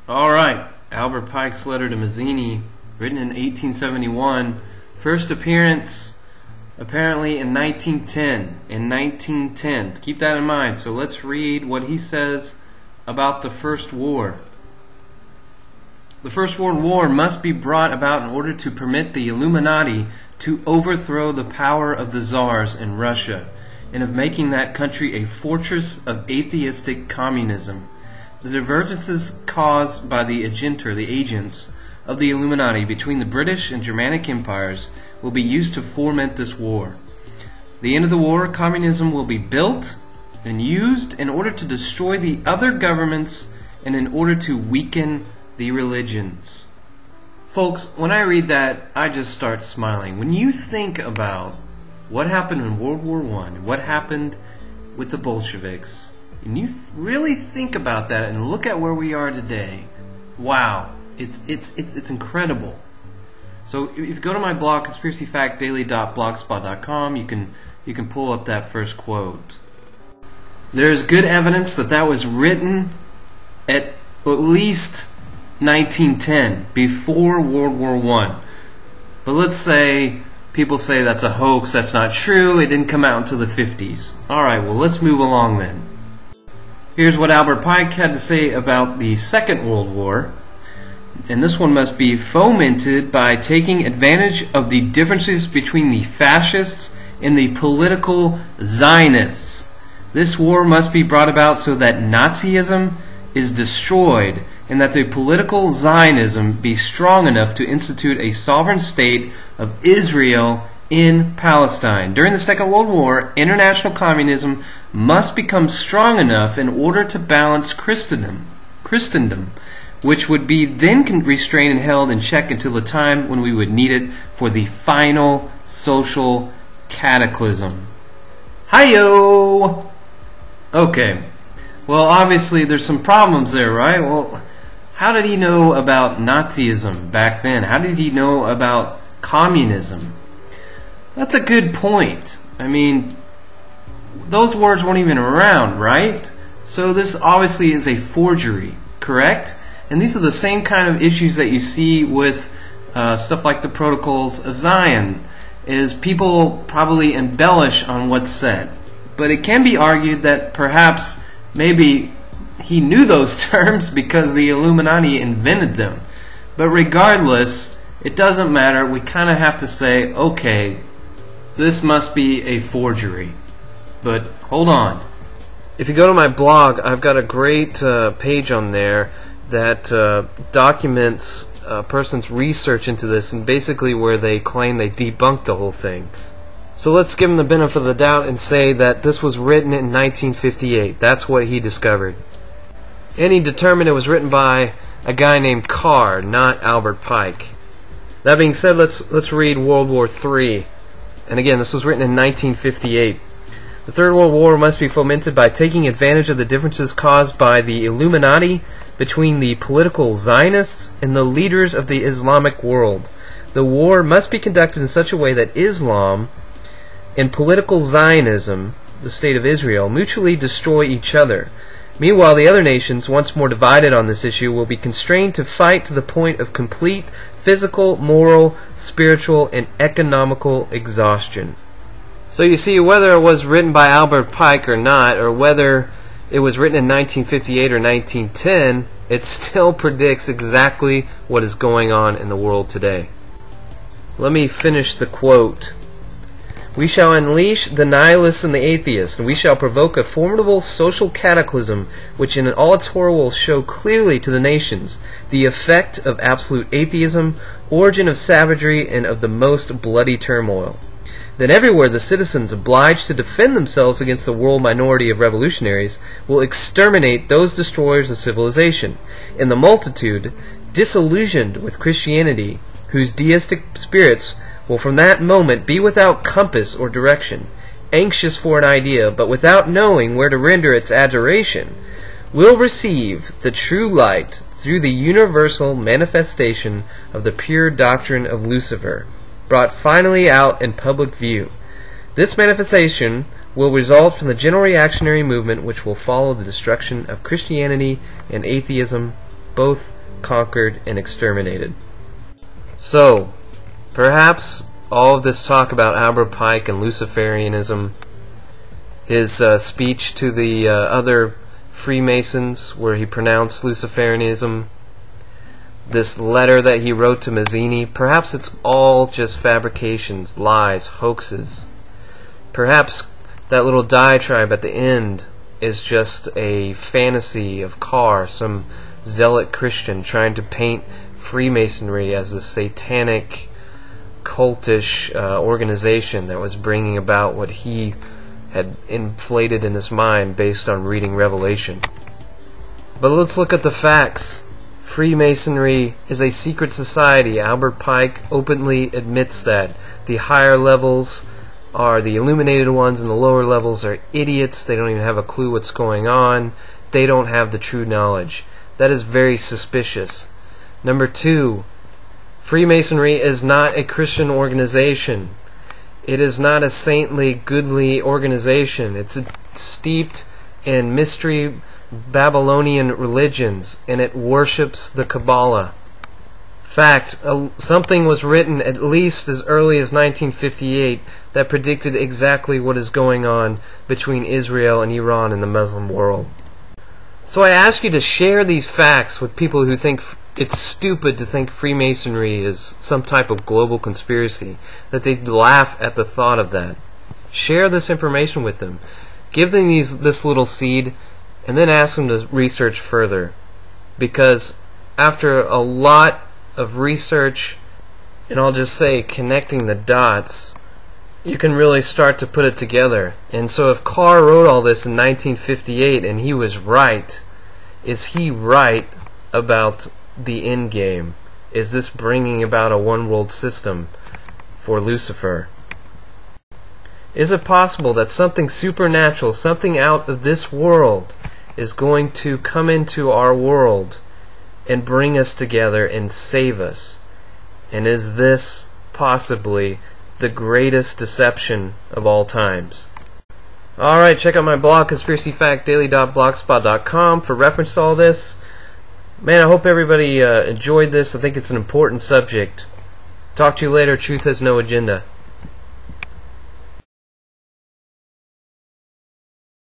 Alright, Albert Pike's letter to Mazzini, written in 1871, first appearance apparently in 1910. Keep that in mind. So let's read what he says about the First War. The First World War must be brought about in order to permit the Illuminati to overthrow the power of the czars in Russia and of making that country a fortress of atheistic communism. The divergences caused by the agents of the Illuminati between the British and Germanic empires will be used to foment this war. At the end of the war, communism will be built and used in order to destroy the other governments and in order to weaken the religions. Folks, when I read that, I just start smiling. When you think about what happened in World War I, what happened with the Bolsheviks, and you really think about that and look at where we are today, wow, it's incredible. So if you go to my blog, conspiracyfactdaily.blogspot.com, you can pull up that first quote. There is good evidence that was written at least 1910, before World War I. But let's say people say that's a hoax, that's not true, it didn't come out until the 50s. Alright, well, let's move along then. Here's what Albert Pike had to say about the Second World War. And this one must be fomented by taking advantage of the differences between the fascists and the political Zionists. This war must be brought about so that Nazism is destroyed and that the political Zionism be strong enough to institute a sovereign state of Israel in Palestine. During the Second World War, international communism must become strong enough in order to balance Christendom, which would be then restrained and held in check until the time when we would need it for the final social cataclysm. Hi-yo! Okay, well, obviously there's some problems there, right? Well, how did he know about Nazism back then? How did he know about communism? That's a good point. I mean, those words weren't even around, right? So this obviously is a forgery, correct? And these are the same kind of issues that you see with stuff like the Protocols of Zion, is people probably embellish on what's said. But it can be argued that perhaps maybe he knew those terms because the Illuminati invented them. But regardless, it doesn't matter. We kind of have to say, okay, this must be a forgery. But hold on. If you go to my blog, I've got a great page on there that documents a person's research into this, and basically where they claim they debunked the whole thing. So let's give him the benefit of the doubt and say that this was written in 1958. That's what he discovered. And he determined it was written by a guy named Carr, not Albert Pike. That being said, let's read World War III. And again, this was written in 1958. The Third World War must be fomented by taking advantage of the differences caused by the Illuminati between the political Zionists and the leaders of the Islamic world. The war must be conducted in such a way that Islam and political Zionism, the State of Israel, mutually destroy each other. Meanwhile, the other nations, once more divided on this issue, will be constrained to fight to the point of complete physical, moral, spiritual, and economical exhaustion. So you see, whether it was written by Albert Pike or not, or whether it was written in 1958 or 1910, it still predicts exactly what is going on in the world today. Let me finish the quote. We shall unleash the nihilists and the atheists, and we shall provoke a formidable social cataclysm which in all its horror will show clearly to the nations the effect of absolute atheism, origin of savagery, and of the most bloody turmoil. Then everywhere the citizens obliged to defend themselves against the world minority of revolutionaries will exterminate those destroyers of civilization, and the multitude, disillusioned with Christianity, whose deistic spirits will from that moment be without compass or direction, anxious for an idea, but without knowing where to render its adoration, will receive the true light through the universal manifestation of the pure doctrine of Lucifer, brought finally out in public view. This manifestation will result from the general reactionary movement which will follow the destruction of Christianity and atheism both conquered and exterminated. So, perhaps all of this talk about Albert Pike and Luciferianism, his speech to the other Freemasons where he pronounced Luciferianism, this letter that he wrote to Mazzini, perhaps it's all just fabrications, lies, hoaxes. Perhaps that little diatribe at the end is just a fantasy of Carr, some zealot Christian trying to paint Freemasonry as a satanic, cultish organization that was bringing about what he had inflated in his mind based on reading Revelation. But let's look at the facts. Freemasonry is a secret society. Albert Pike openly admits that. The higher levels are the illuminated ones, and the lower levels are idiots. They don't even have a clue what's going on. They don't have the true knowledge. That is very suspicious. Number 2, Freemasonry is not a Christian organization. It is not a saintly, goodly organization. It's steeped in mystery Babylonian religions, and it worships the Kabbalah. Fact, something was written at least as early as 1958 that predicted exactly what is going on between Israel and Iran in the Muslim world. So I ask you to share these facts with people who think it's stupid to think Freemasonry is some type of global conspiracy, that they laugh at the thought of that. Share this information with them. Give them this little seed, and then ask them to research further. Because after a lot of research, and I'll just say connecting the dots, you can really start to put it together. And so if Carr wrote all this in 1958 and he was right, is he right about the end game? Is this bringing about a one world system for Lucifer? Is it possible that something supernatural, something out of this world, is going to come into our world and bring us together and save us? And is this possibly the greatest deception of all times? Alright, check out my blog, conspiracyfactdaily.blogspot.com, for reference to all this. Man, I hope everybody enjoyed this. I think it's an important subject. Talk to you later. Truth has no agenda.